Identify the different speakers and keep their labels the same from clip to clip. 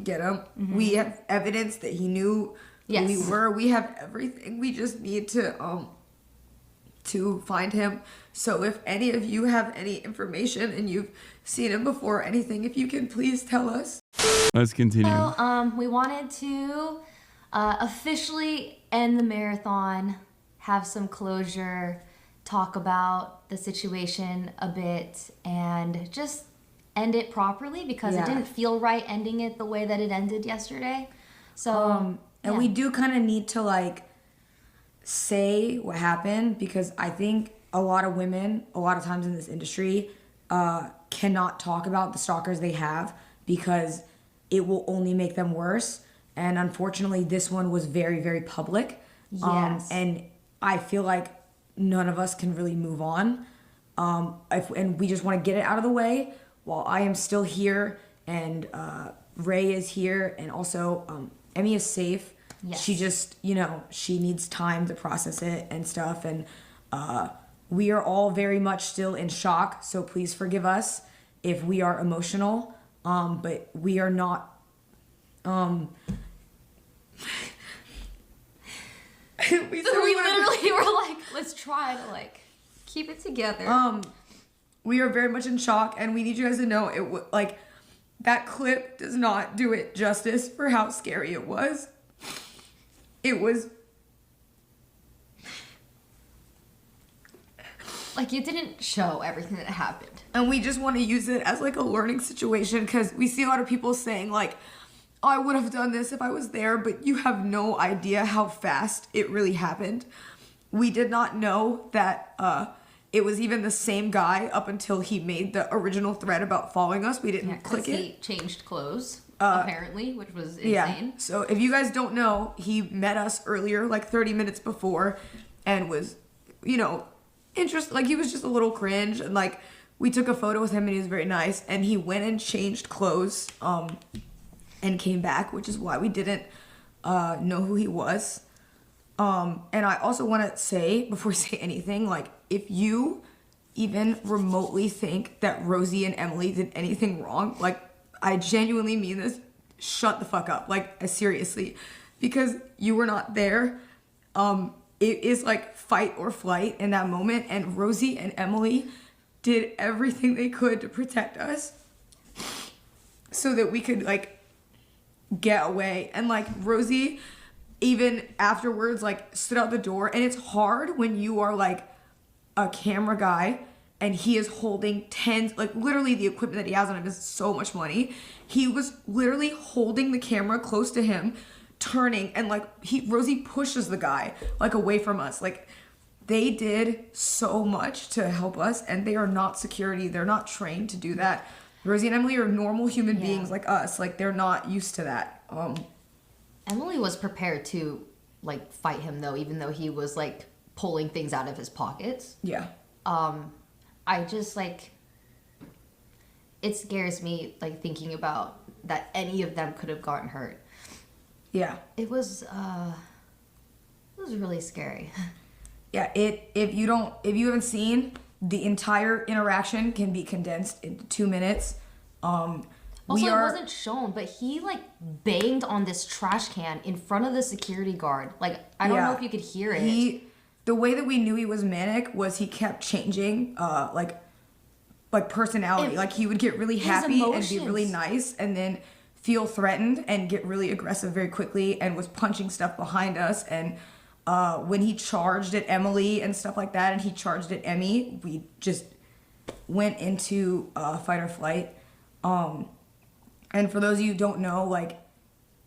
Speaker 1: get him. We have evidence that he knew who we were. We have everything. We just need to find him. So if any of you have any information and you've seen him before or anything, if you can please tell us.
Speaker 2: Let's continue.
Speaker 3: So, we wanted to officially end the marathon, have some closure, talk about the situation a bit, and just end it properly because it didn't feel right ending it the way that it ended yesterday. So,
Speaker 1: and we do kind of need to like say what happened, because I think a lot of women, a lot of times in this industry, cannot talk about the stalkers they have because it will only make them worse. And unfortunately, this one was very, very public.
Speaker 3: Yes.
Speaker 1: And I feel like none of us can really move on. And we just want to get it out of the way while I am still here and Ray is here, and also Emmy is safe.
Speaker 3: Yes.
Speaker 1: She just, she needs time to process it and stuff. And we are all very much still in shock. So please forgive us if we are emotional. But we are not.
Speaker 3: We literally were like, let's try to like keep it together.
Speaker 1: We are very much in shock, and we need you guys to know that clip does not do it justice for how scary it was. It was
Speaker 3: like, you didn't show everything that happened.
Speaker 1: And we just want to use it as like a learning situation, because we see a lot of people saying like, oh, I would have done this if I was there, but you have no idea how fast it really happened. We did not know that it was even the same guy up until he made the original thread about following us. We didn't click it.
Speaker 3: He changed clothes, apparently, which was insane.
Speaker 1: Yeah. So if you guys don't know, he met us earlier, like 30 minutes before, and was, interested. Like, he was just a little cringe, and like we took a photo with him, and he was very nice. And he went and changed clothes, and came back, which is why we didn't know who he was. And I also want to say, before we say anything, like, if you even remotely think that Rosie and Emily did anything wrong, like, I genuinely mean this, shut the fuck up. Like, seriously. Because you were not there. It is like fight or flight in that moment. And Rosie and Emily did everything they could to protect us so that we could, like, get away. And like, Rosie even afterwards like stood out the door, and it's hard when you are like a camera guy and he is holding tens, like literally the equipment that he has on him is so much money. He was literally holding the camera close to him, turning, and like Rosie pushes the guy like away from us. Like, they did so much to help us, and they are not security. They're not trained to do that. Rosie and Emily are normal human beings like us. Like, they're not used to that.
Speaker 3: Emily was prepared to like fight him though, even though he was like pulling things out of his pockets.
Speaker 1: Yeah.
Speaker 3: I just like, it scares me like thinking about that any of them could have gotten hurt.
Speaker 1: Yeah.
Speaker 3: It was really scary.
Speaker 1: Yeah, if you haven't seen, the entire interaction can be condensed into 2 minutes.
Speaker 3: Also, it wasn't shown, but he like banged on this trash can in front of the security guard. Like, I don't know if you could hear it.
Speaker 1: The way that we knew he was manic was he kept changing like personality. Like, he would get really happy and be really nice, and then feel threatened and get really aggressive very quickly, and was punching stuff behind us. And when he charged at Emily and stuff like that, and he charged at Emmy, we just went into fight or flight. And for those of you who don't know, like,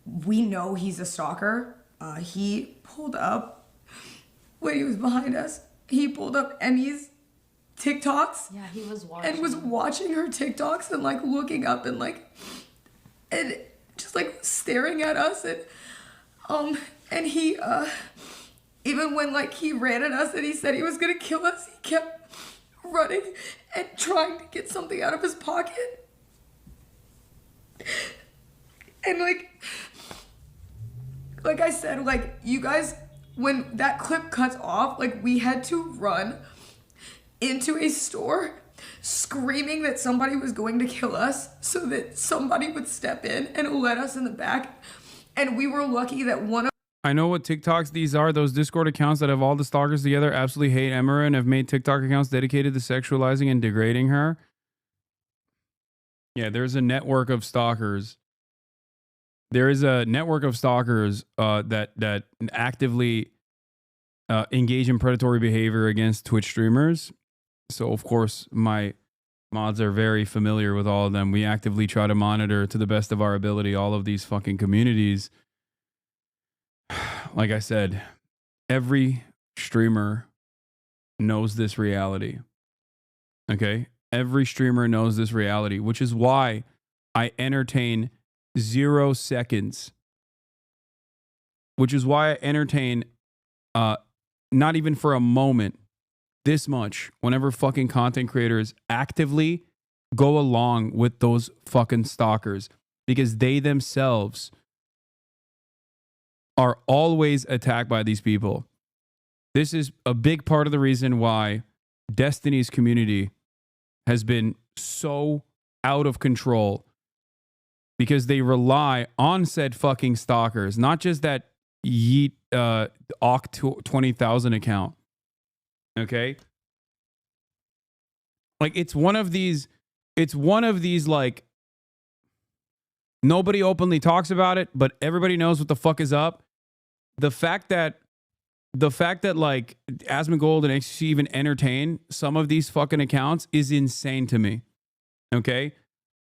Speaker 1: we know he's a stalker. He pulled up, when he was behind us, he pulled up Emmy's TikToks.
Speaker 3: Yeah, he was watching.
Speaker 1: And was watching her TikToks and like looking up and like, and just like staring at us. And he, even when like he ran at us and he said he was gonna kill us, he kept running and trying to get something out of his pocket. And like I said, like, you guys, when that clip cuts off, like, we had to run into a store screaming that somebody was going to kill us so that somebody would step in and let us in the back. And we were lucky that one of
Speaker 2: I know what TikToks these are. Those Discord accounts that have all the stalkers together absolutely hate Emiru and have made TikTok accounts dedicated to sexualizing and degrading her. Yeah, there's a network of stalkers. There is a network of stalkers that actively engage in predatory behavior against Twitch streamers. So, of course, my mods are very familiar with all of them. We actively try to monitor to the best of our ability all of these fucking communities. Like I said, every streamer knows this reality. Okay? Every streamer knows this reality, which is why I entertain 0 seconds. Which is why I entertain, not even for a moment, this much, whenever fucking content creators actively go along with those fucking stalkers, because they themselves are always attacked by these people. This is a big part of the reason why Destiny's community has been so out of control, because they rely on said fucking stalkers, not just that Yeet Oct 20,000 account. Okay? Like it's one of these like nobody openly talks about it, but everybody knows what the fuck is up. The fact that like Asmongold and XQC even entertain some of these fucking accounts is insane to me. Okay?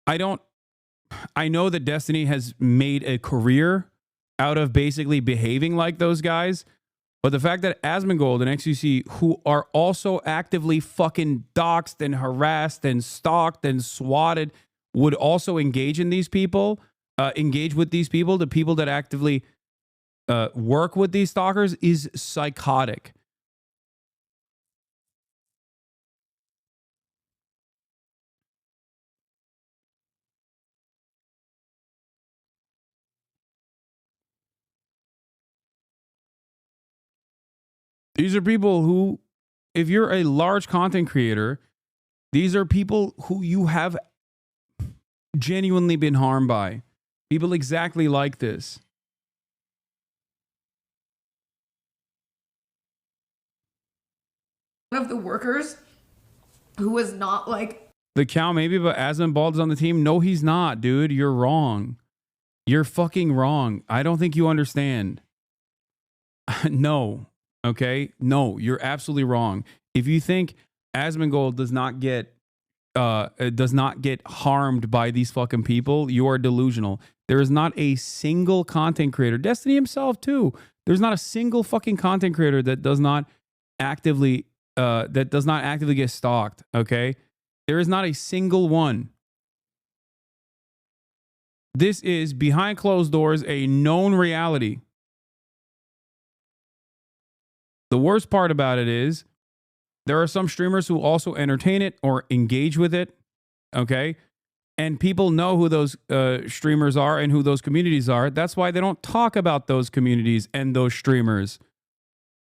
Speaker 2: I know that Destiny has made a career out of basically behaving like those guys, but the fact that Asmongold and XQC, who are also actively fucking doxxed and harassed and stalked and swatted, would also engage in these people, engage with these people, the people that actively work with these stalkers, is psychotic. These are people who, if you're a large content creator, these are people who you have genuinely been harmed by. People exactly like this.
Speaker 1: one of the workers who was not like
Speaker 2: The cow maybe, but Asmongold is on the team. No, he's not, dude. You're wrong. You're fucking wrong. I don't think you understand. No. Okay? No, you're absolutely wrong. If you think Asmongold does not get harmed by these fucking people, you are delusional. There is not a single content creator, Destiny himself too. There's not a single fucking content creator that does not actively get stalked. Okay? There is not a single one. This is behind closed doors, a known reality. The worst part about it is there are some streamers who also entertain it or engage with it, okay? And people know who those streamers are and who those communities are. That's why they don't talk about those communities and those streamers.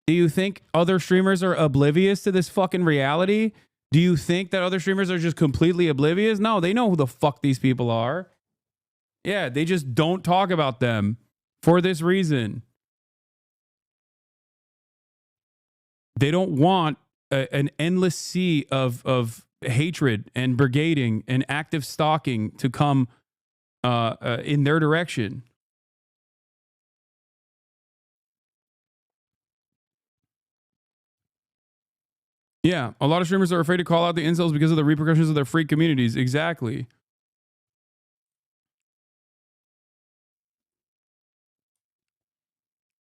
Speaker 2: Do you think other streamers are oblivious to this fucking reality? Do you think that other streamers are just completely oblivious? No, they know who the fuck these people are. Yeah, they just don't talk about them for this reason. They don't want an endless sea of hatred and brigading and active stalking to come in their direction. Yeah, a lot of streamers are afraid to call out the incels because of the repercussions of their freak communities. Exactly.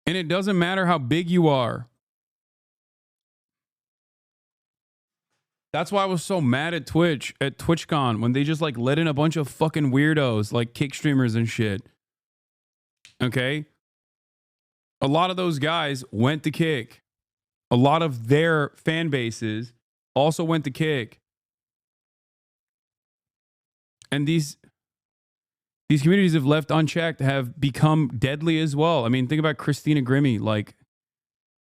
Speaker 2: And it doesn't matter how big you are. That's why I was so mad at Twitch, at TwitchCon, when they just like let in a bunch of fucking weirdos, like kick streamers and shit. Okay? A lot of those guys went to kick. A lot of their fan bases also went to kick. And these communities, if left unchecked, have become deadly as well. I mean, think about Christina Grimmie. Like,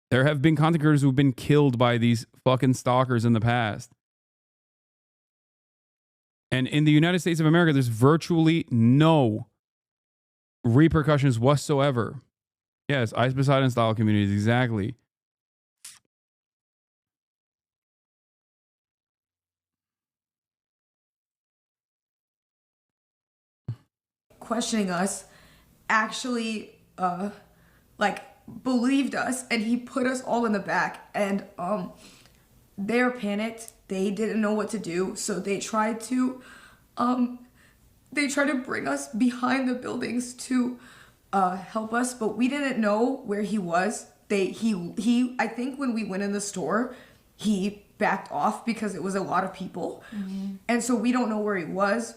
Speaker 2: there have been content creators who've been killed by these fucking stalkers in the past. And in the United States of America, there's virtually no repercussions whatsoever. Yes, Ice Poseidon style communities, exactly.
Speaker 1: Questioning us actually like believed us, and he put us all in the back, and they're panicked. They didn't know what to do, so they tried to bring us behind the buildings to help us, but we didn't know where he was. He I think when we went in the store, he backed off because it was a lot of people. And so we don't know where he was.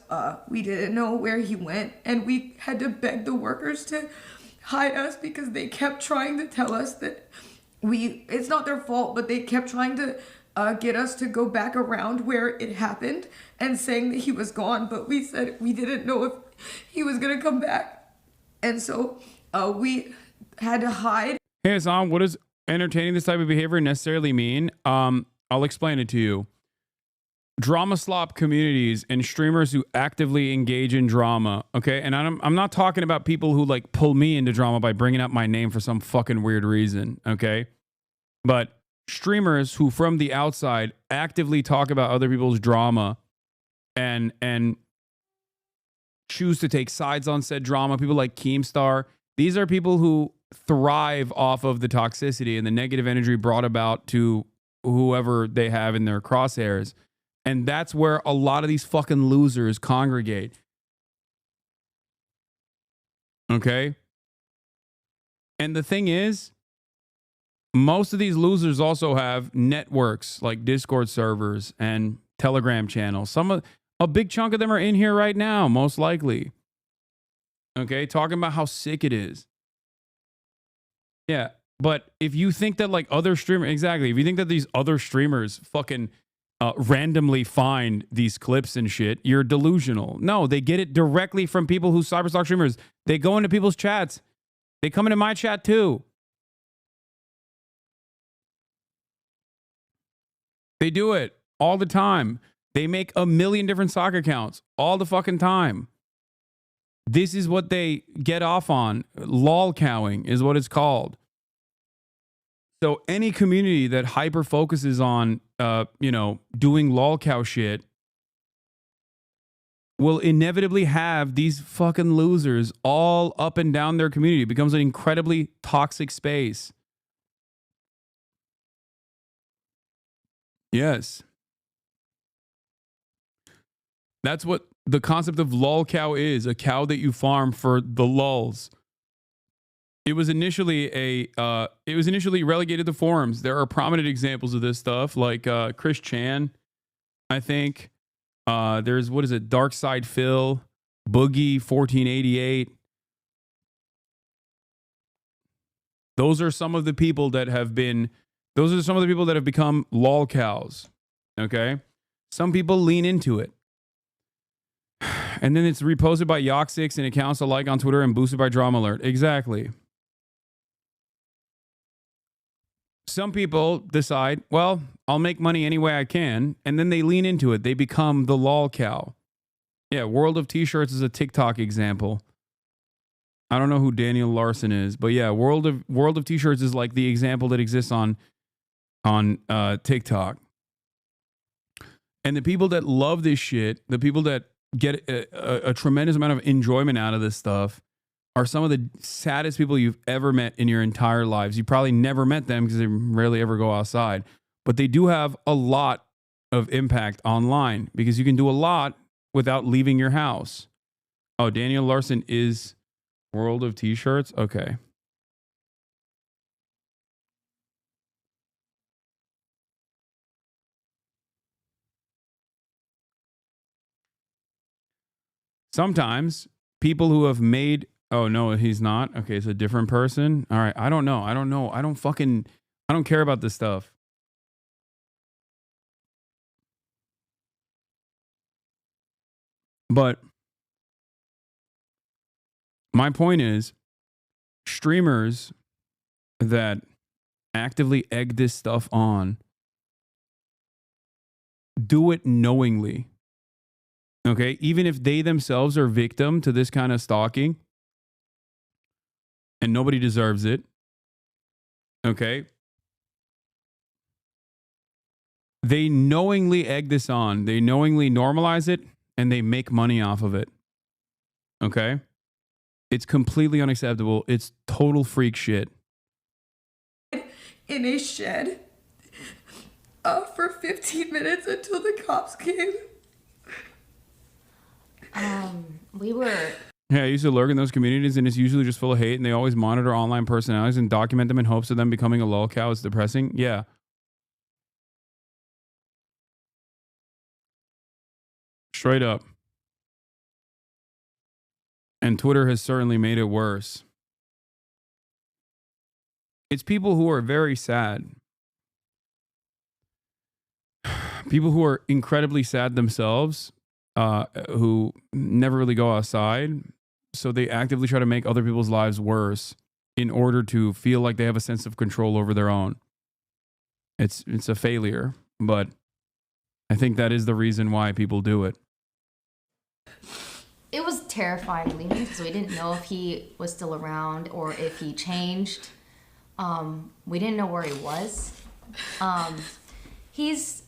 Speaker 1: We didn't know where he went, and we had to beg the workers to hide us because they kept trying to tell us that it's not their fault, but they kept trying to get us to go back around where it happened and saying that he was gone, but we said we didn't know if he was gonna come back. And so we had to hide.
Speaker 2: Hey, Hasan, what does entertaining this type of behavior necessarily mean? I'll explain it to you. Drama slop communities and streamers who actively engage in drama, okay? And I'm not talking about people who like pull me into drama by bringing up my name for some fucking weird reason, okay? But streamers who from the outside actively talk about other people's drama and choose to take sides on said drama, people like Keemstar, these are people who thrive off of the toxicity and the negative energy brought about to whoever they have in their crosshairs. And that's where a lot of these fucking losers congregate. Okay? And the thing is, most of these losers also have networks like Discord servers and Telegram channels. A big chunk of them are in here right now, most likely. Okay? Talking about how sick it is. Yeah. But if you think that like other streamers, exactly, if you think that these other streamers fucking randomly find these clips and shit, you're delusional. No, they get it directly from people who cyberstalk streamers. They go into people's chats. They come into my chat too. They do it all the time. They make a million different sock accounts all the fucking time. This is what they get off on. Lol cowing is what it's called. So any community that hyper focuses on, doing lolcow shit will inevitably have these fucking losers all up and down their community. It becomes an incredibly toxic space. Yes. That's what the concept of lolcow is, a cow that you farm for the lulls. It was initially relegated to forums. There are prominent examples of this stuff, like Chris Chan, I think. There's Dark Side Phil, Boogie 1488. Those are some of the people that have become lol cows. Okay? Some people lean into it. And then it's reposted by Yoxix and accounts alike on Twitter and boosted by Drama Alert. Exactly. Some people decide, well, I'll make money any way I can, and then they lean into it. They become the lol cow. Yeah, World of T-Shirts is a TikTok example. I don't know who Daniel Larson is, but yeah, World of T-Shirts is like the example that exists on TikTok. And the people that love this shit, the people that get a tremendous amount of enjoyment out of this stuff, are some of the saddest people you've ever met in your entire lives. You probably never met them because they rarely ever go outside. But they do have a lot of impact online because you can do a lot without leaving your house. Oh, Daniel Larson is World of T-Shirts? Okay. Sometimes people who have made... Oh, no, he's not. Okay, it's a different person. All right, I don't know. I don't care about this stuff. But my point is, streamers that actively egg this stuff on do it knowingly. Okay, even if they themselves are victim to this kind of stalking, and nobody deserves it. Okay, they knowingly egg this on. They knowingly normalize it, and they make money off of it. Okay, it's completely unacceptable. It's total freak shit.
Speaker 1: In a shed for 15 minutes until the cops came.
Speaker 3: We were...
Speaker 2: Yeah, I used to lurk in those communities, and it's usually just full of hate, and they always monitor online personalities and document them in hopes of them becoming a lol cow. It's depressing. Yeah. Straight up. And Twitter has certainly made it worse. It's people who are very sad. People who are incredibly sad themselves, who never really go outside. So they actively try to make other people's lives worse in order to feel like they have a sense of control over their own. It's a failure, but I think that is the reason why people do it.
Speaker 3: It was terrifying leaving because we didn't know if he was still around or if he changed. We didn't know where he was. He's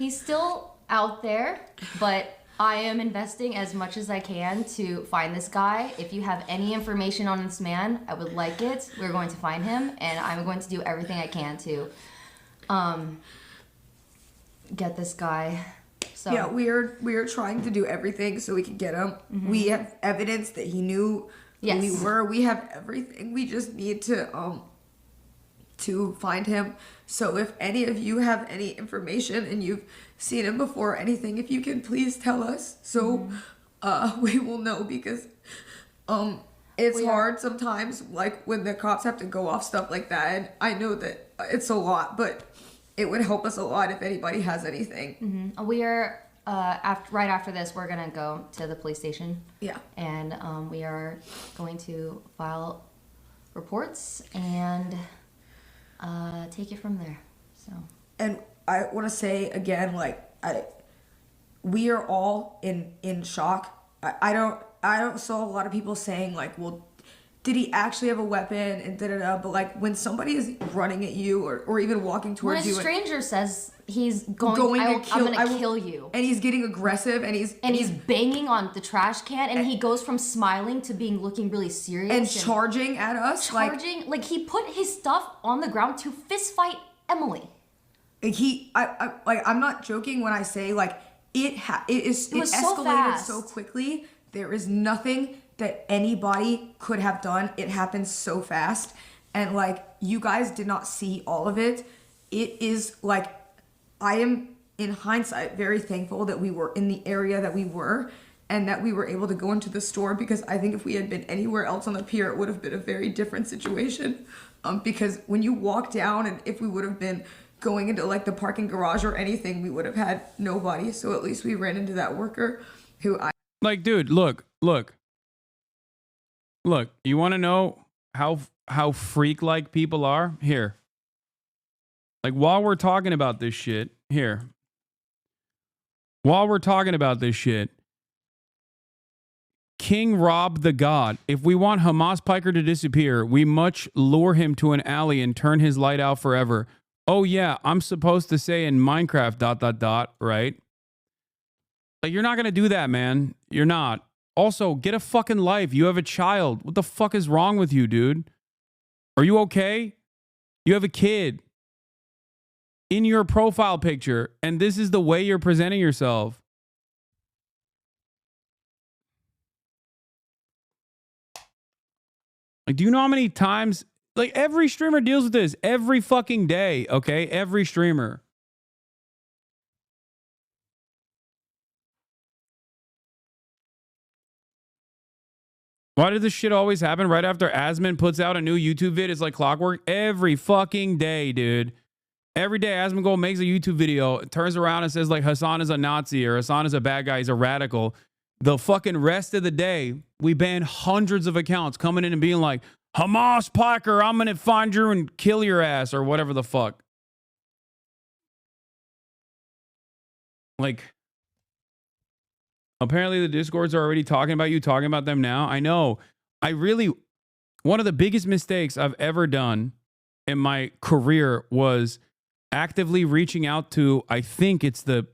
Speaker 3: still out there, but I am investing as much as I can to find this guy. If you have any information on this man, I would like it. We're going to find him, and I'm going to do everything I can to get this guy. So
Speaker 1: yeah, we are trying to do everything so we can get him. Mm-hmm. We have evidence that he knew who we were. We have everything. We just need to find him. So if any of you have any information and you've seen him before or anything, if you can please tell us so we will know, because it's hard sometimes, like when the cops have to go off stuff like that, and I know that it's a lot, but it would help us a lot if anybody has anything.
Speaker 3: Mm-hmm. We are right after this, we're gonna go to the police station.
Speaker 1: Yeah,
Speaker 3: and we are going to file reports and take it from there. So, and
Speaker 1: I want to say again, like we are all in shock. I don't saw a lot of people saying like, well, did he actually have a weapon and da-da-da, but like when somebody is running at you or even walking towards you,
Speaker 3: when a stranger says he's going I'm gonna kill you,
Speaker 1: and he's getting aggressive and he's
Speaker 3: banging on the trash can, and he goes from smiling to looking really serious
Speaker 1: and charging at us,
Speaker 3: like he put his stuff on the ground to fist fight Emily.
Speaker 1: I'm not joking when I say like it escalated so quickly. There is nothing that anybody could have done. It happened so fast, and like you guys did not see all of it. It is like, I am in hindsight very thankful that we were in the area that we were and that we were able to go into the store, because I think if we had been anywhere else on the pier, it would have been a very different situation. Because when you walk down, and if we would have been going into like the parking garage or anything, we would have had nobody. So at least we ran into that worker who
Speaker 2: like, dude, look, you want to know how freak-like people are? Here. Like, while we're talking about this shit, King Rob the God. If we want HasanPiker to disappear, we must lure him to an alley and turn his light out forever. Oh yeah, I'm supposed to say in Minecraft ... right? Like, you're not going to do that, man. You're not. Also, get a fucking life. You have a child. What the fuck is wrong with you, dude? Are you okay? You have a kid in your profile picture, and this is the way you're presenting yourself. Like, do you know how many times, like, every streamer deals with this every fucking day, okay? Every streamer. Why does this shit always happen right after Asman puts out a new YouTube vid? It's like clockwork. Every fucking day, dude. Every day Asman Gold makes a YouTube video, turns around and says like Hasan is a Nazi or Hasan is a bad guy, he's a radical. The fucking rest of the day, we ban hundreds of accounts coming in and being like, HasanPiker, I'm gonna find you and kill your ass, or whatever the fuck. Like, Apparently the Discords are already talking about them now. I know. One of the biggest mistakes I've ever done in my career was actively reaching out to, I think it's the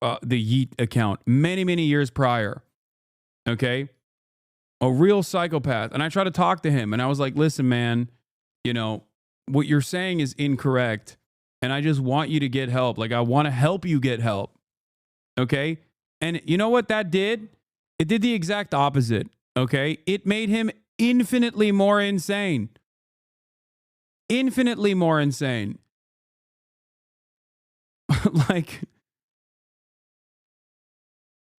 Speaker 2: Yeet account many years prior. Okay. A real psychopath. And I tried to talk to him and I was like, listen, man, you know, what you're saying is incorrect. And I just want you to get help. Like, I want to help you get help. Okay. And you know what that did? It did the exact opposite. Okay. It made him infinitely more insane. Infinitely more insane. Like,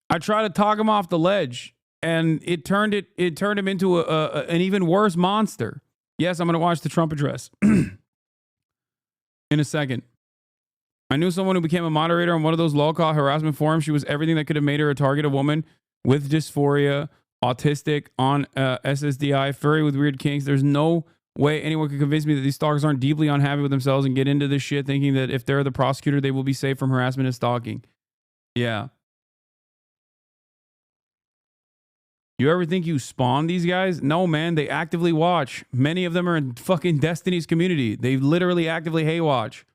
Speaker 2: I tried to talk him off the ledge and it turned him into an even worse monster. Yes, I'm going to watch the Trump address in a second. I knew someone who became a moderator on one of those low-call harassment forums. She was everything that could have made her a target, a woman with dysphoria, autistic, on SSDI, furry with weird kinks. There's no way anyone could convince me that these stalkers aren't deeply unhappy with themselves and get into this shit thinking that if they're the prosecutor, they will be safe from harassment and stalking. Yeah. You ever think you spawn these guys? No, man. They actively watch. Many of them are in fucking Destiny's community. They literally actively hate watch.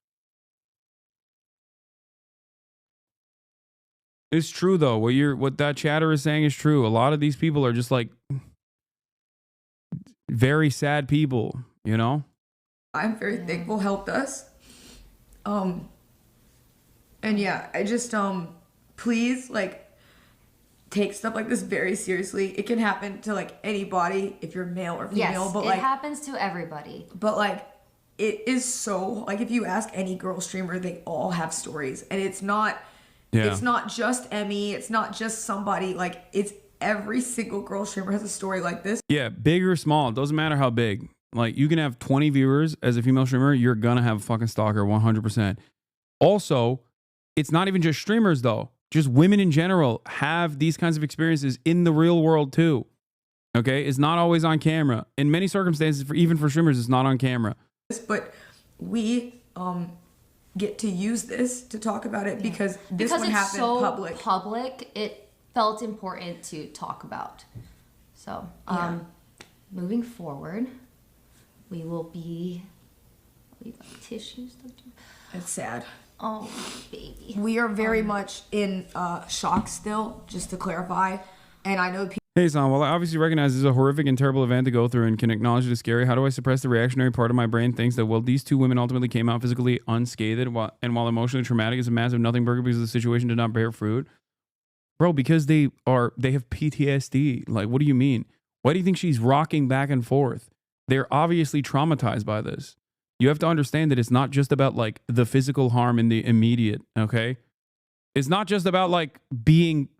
Speaker 2: It's true though. What that chatter is saying is true. A lot of these people are just like very sad people, you know?
Speaker 1: I'm very thankful helped us. And yeah, I just please like take stuff like this very seriously. It can happen to like anybody if you're male or female,
Speaker 3: Yes,
Speaker 1: but
Speaker 3: it
Speaker 1: like
Speaker 3: happens to everybody.
Speaker 1: But like it is so like if you ask any girl streamer, they all have stories, and it's not just Emmy, it's not just somebody, like it's every single girl streamer has a story like this.
Speaker 2: Yeah, big or small, it doesn't matter how big. Like you can have 20 viewers as a female streamer, you're gonna have a fucking stalker 100%. Also, it's not even just streamers though. Just women in general have these kinds of experiences in the real world too. Okay, it's not always on camera. In many circumstances, even for streamers, it's not on camera.
Speaker 1: But we get to use this to talk about it because this one happened
Speaker 3: so
Speaker 1: public.
Speaker 3: It felt important to talk about. So, moving forward, we will be. We got tissues.
Speaker 1: It's sad.
Speaker 3: Oh, baby.
Speaker 1: We are very much in shock still, just to clarify. And I know people.
Speaker 2: Hey, Hasan, while I obviously recognize this is a horrific and terrible event to go through and can acknowledge it is scary, how do I suppress the reactionary part of my brain thinks that, well, these two women ultimately came out physically unscathed while emotionally traumatic is a massive nothing burger because the situation did not bear fruit? Bro, because they have PTSD. Like, what do you mean? Why do you think she's rocking back and forth? They're obviously traumatized by this. You have to understand that it's not just about like the physical harm in the immediate, okay? It's not just about like being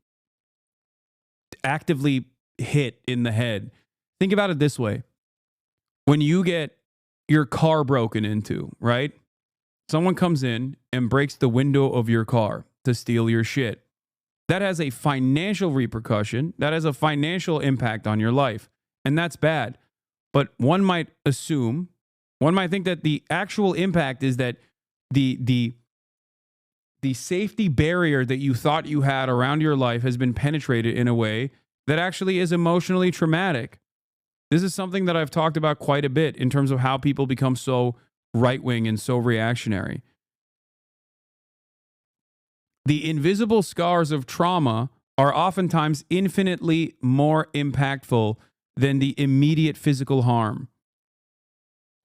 Speaker 2: actively hit in the head. Think about it this way. When you get your car broken into, right? Someone comes in and breaks the window of your car to steal your shit. That has a financial repercussion. That has a financial impact on your life. And that's bad. But one might think that the actual impact is that the safety barrier that you thought you had around your life has been penetrated in a way that actually is emotionally traumatic. This is something that I've talked about quite a bit in terms of how people become so right-wing and so reactionary. The invisible scars of trauma are oftentimes infinitely more impactful than the immediate physical harm.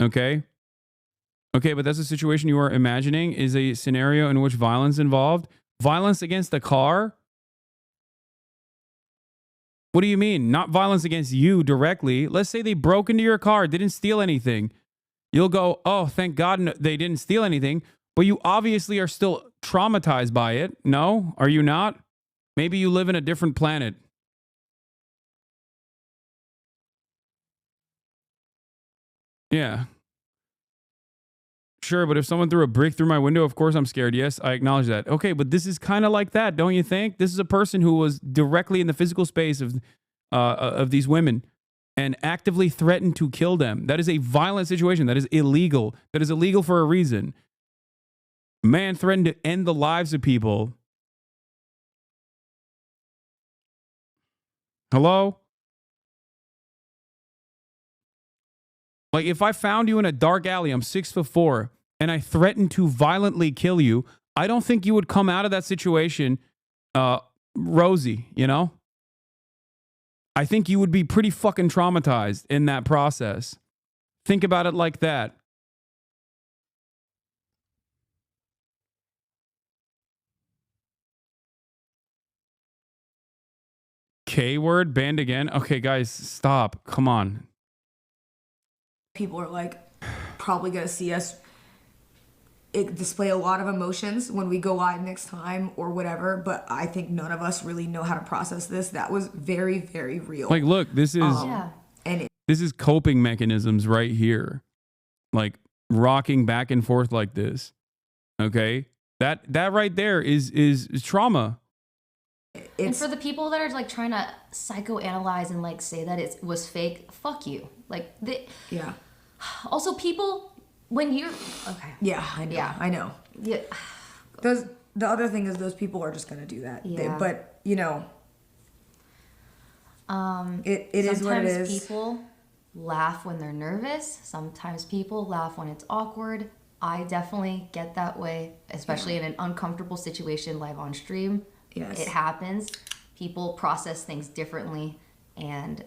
Speaker 2: Okay? Okay, but that's a situation you are imagining is a scenario in which violence involved. Violence against a car? What do you mean? Not violence against you directly. Let's say they broke into your car, didn't steal anything. You'll go, oh, thank God they didn't steal anything. But you obviously are still traumatized by it. No? Are you not? Maybe you live in a different planet. Yeah. Sure, but if someone threw a brick through my window, of course I'm scared. Yes, I acknowledge that. Okay, but this is kind of like that, don't you think? This is a person who was directly in the physical space of these women and actively threatened to kill them. That is a violent situation. That is illegal. That is illegal for a reason. Man threatened to end the lives of people. Hello? Like, if I found you in a dark alley, I'm 6'4", and I threatened to violently kill you, I don't think you would come out of that situation rosy, you know? I think you would be pretty fucking traumatized in that process. Think about it like that. K-word banned again? Okay, guys, stop. Come on.
Speaker 1: People are like probably gonna see us display a lot of emotions when we go live next time or whatever, but I think none of us really know how to process this. That was very, very real.
Speaker 2: Like, look, this is this is coping mechanisms right here. Like rocking back and forth like this. Okay? That right there is trauma.
Speaker 3: And for the people that are like trying to psychoanalyze and like say that it was fake, fuck you. Like
Speaker 1: yeah.
Speaker 3: Also, people when you're okay.
Speaker 1: Yeah, I know. Yeah, I know.
Speaker 3: Yeah.
Speaker 1: The other thing is those people are just gonna do that.
Speaker 3: Yeah.
Speaker 1: But you know, it is what it is.
Speaker 3: Sometimes people laugh when they're nervous. Sometimes people laugh when it's awkward. I definitely get that way, especially in an uncomfortable situation live on stream.
Speaker 1: Yes.
Speaker 3: It happens. People process things differently, and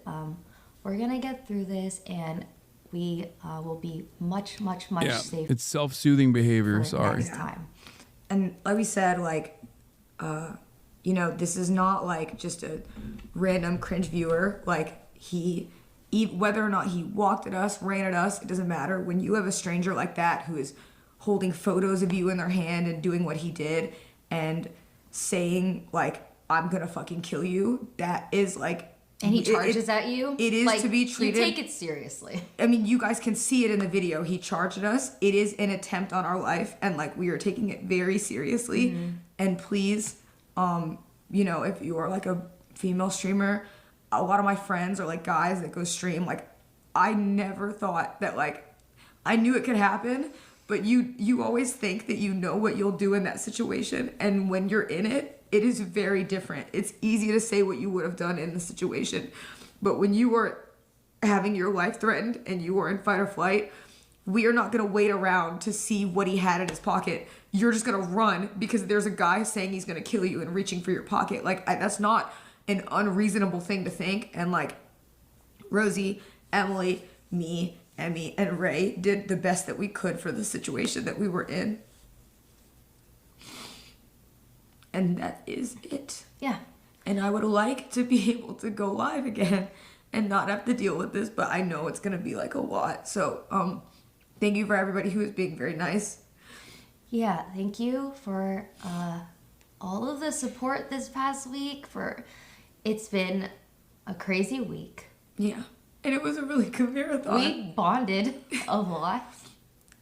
Speaker 3: we're gonna get through this, and we will be much safer.
Speaker 2: It's self-soothing behavior. Sorry.
Speaker 3: Next time.
Speaker 1: And like we said, like, you know, this is not like just a random cringe viewer. Like whether or not he walked at us, ran at us, it doesn't matter. When you have a stranger like that who is holding photos of you in their hand and doing what he did and saying like, I'm gonna fucking kill you, that is like,
Speaker 3: and he charges at you.
Speaker 1: It is
Speaker 3: like,
Speaker 1: to be treated.
Speaker 3: You take it seriously.
Speaker 1: I mean, you guys can see it in the video. He charged at us. It is an attempt on our life, and like we are taking it very seriously. Mm-hmm. And please, you know, if you are like a female streamer, a lot of my friends are like guys that go stream. Like, I never thought that like, I knew it could happen, but you always think that you know what you'll do in that situation, and when you're in it, it is very different. It's easy to say what you would have done in the situation, but when you are having your life threatened and you are in fight or flight, we are not going to wait around to see what he had in his pocket. You're just going to run because there's a guy saying he's going to kill you and reaching for your pocket. Like, that's not an unreasonable thing to think. And like Rosie, Emily, me, Emmy, and Ray did the best that we could for the situation that we were in. And that is it.
Speaker 3: Yeah.
Speaker 1: And I would like to be able to go live again and not have to deal with this, but I know it's going to be like a lot. So, thank you for everybody who is being very nice.
Speaker 3: Yeah, thank you for all of the support this past week. It's been a crazy week.
Speaker 1: Yeah. And it was a really good marathon.
Speaker 3: We bonded a lot.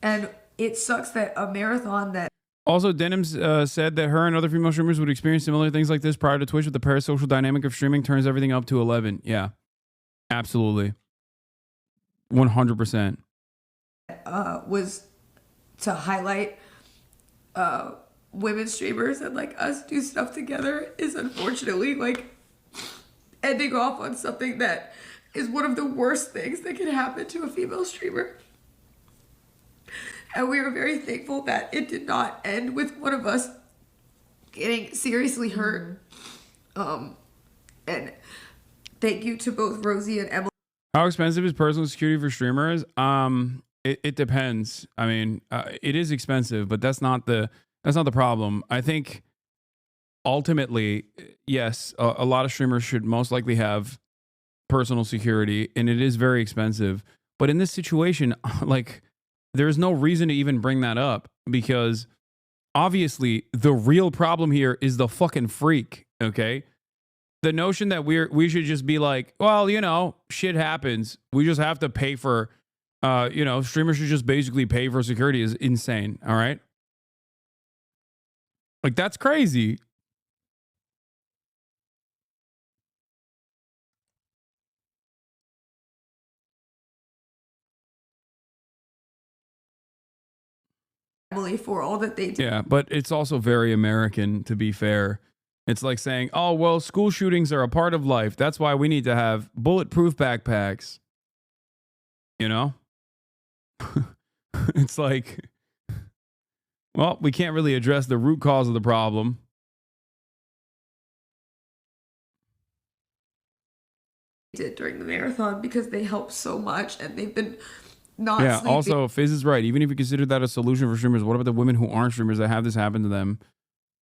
Speaker 1: And it sucks that a marathon that...
Speaker 2: Also, Denims said that her and other female streamers would experience similar things like this prior to Twitch, with the parasocial dynamic of streaming turns everything up to 11. Yeah, absolutely. 100%.
Speaker 1: Was to highlight women streamers and like us do stuff together is unfortunately like ending off on something that is one of the worst things that can happen to a female streamer. And we are very thankful that it did not end with one of us getting seriously hurt. And thank you to both Rosie and Emily.
Speaker 2: How expensive is personal security for streamers? It depends. I mean, it is expensive, but that's not the problem. I think ultimately, yes, a lot of streamers should most likely have personal security, and it is very expensive. But in this situation, like, there's no reason to even bring that up, because obviously the real problem here is the fucking freak. Okay, the notion that we should just be like, well, you know, shit happens, we just have to pay for, you know, streamers should just basically pay for security is insane. All right, like, that's crazy.
Speaker 1: For all that they do.
Speaker 2: Yeah, but it's also very American, to be fair. It's like saying, oh, well, school shootings are a part of life. That's why we need to have bulletproof backpacks. You know? It's like, well, we can't really address the root cause of the problem.
Speaker 1: Did during the marathon because they help so much and they've been not sleeping.
Speaker 2: Also, Fizz is right. Even if you consider that a solution for streamers, what about the women who aren't streamers that have this happen to them?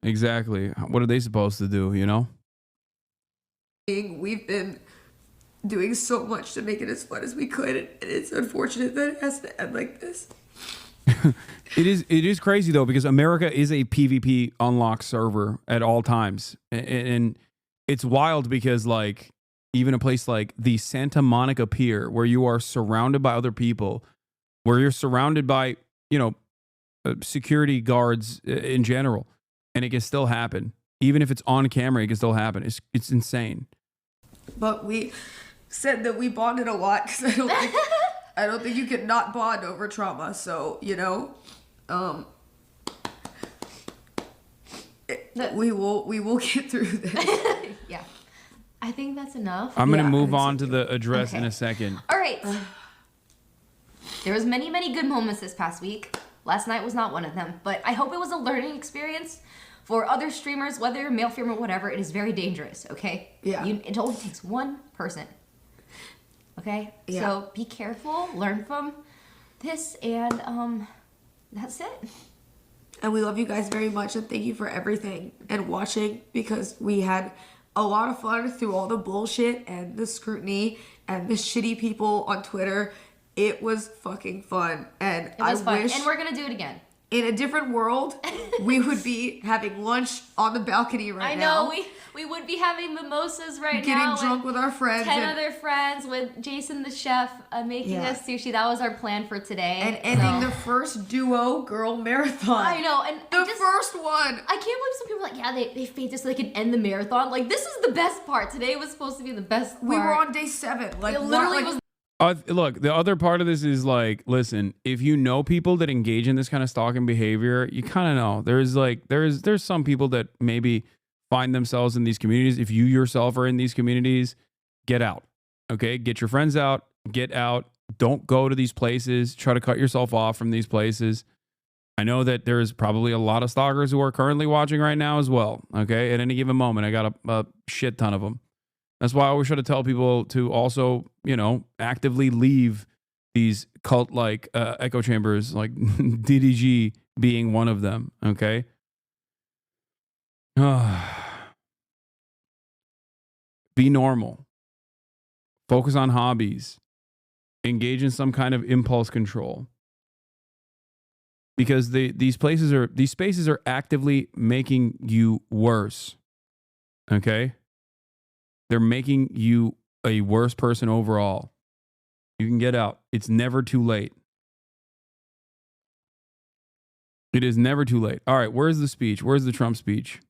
Speaker 2: Exactly. What are they supposed to do, you know?
Speaker 1: We've been doing so much to make it as fun as we could, and it's unfortunate that it has to end like this.
Speaker 2: It is crazy though, because America is a PvP unlocked server at all times. And it's wild because like even a place like the Santa Monica Pier, where you are surrounded by other people, where you're surrounded by, you know, security guards in general, and it can still happen. Even if it's on camera, it can still happen. It's insane.
Speaker 1: But we said that we bonded a lot because I don't think you can not bond over trauma. So, you know, we will get through this.
Speaker 3: Yeah. I think that's enough.
Speaker 2: I'm going to move on to the address in a second.
Speaker 3: All right. There was many, many good moments this past week. Last night was not one of them, but I hope it was a learning experience for other streamers, whether you're male, female, whatever. It is very dangerous, okay?
Speaker 1: Yeah.
Speaker 3: It only takes one person, okay?
Speaker 1: Yeah.
Speaker 3: So be careful, learn from this, and that's it.
Speaker 1: And we love you guys very much, and thank you for everything and watching, because we had a lot of fun through all the bullshit and the scrutiny and the shitty people on Twitter. It was fucking fun, and
Speaker 3: It was fun,
Speaker 1: wish
Speaker 3: and we're gonna do it again.
Speaker 1: in a different world we would be having lunch on the balcony right now.
Speaker 3: I know, we would be having mimosas right
Speaker 1: getting
Speaker 3: now.
Speaker 1: drunk with our friends
Speaker 3: 10
Speaker 1: and
Speaker 3: other friends with Jason the chef making us sushi. That was our plan for today.
Speaker 1: and ending the first duo girl marathon.
Speaker 3: I know, and
Speaker 1: the first one.
Speaker 3: I can't believe some people are like, yeah, they faked it so they can end the marathon. Like, this is the best part. Today was supposed to be the best part.
Speaker 1: We were on day 7. Like,
Speaker 3: It literally
Speaker 1: was.
Speaker 2: Look, the other part of this is like, listen, if you know people that engage in this kind of stalking behavior, you kind of know there's some people that maybe find themselves in these communities. If you yourself are in these communities, get out. Okay, get your friends out. Get out. Don't go to these places. Try to cut yourself off from these places. I know that there's probably a lot of stalkers who are currently watching right now as well. Okay, at any given moment, I got a shit ton of them. That's why I always try to tell people to also, you know, actively leave these cult-like echo chambers, like DDG being one of them, okay? Be normal. Focus on hobbies. Engage in some kind of impulse control. Because these spaces are actively making you worse, okay? They're making you a worse person overall. You can get out. It's never too late. It is never too late. All right, where's the speech? Where's the Trump speech?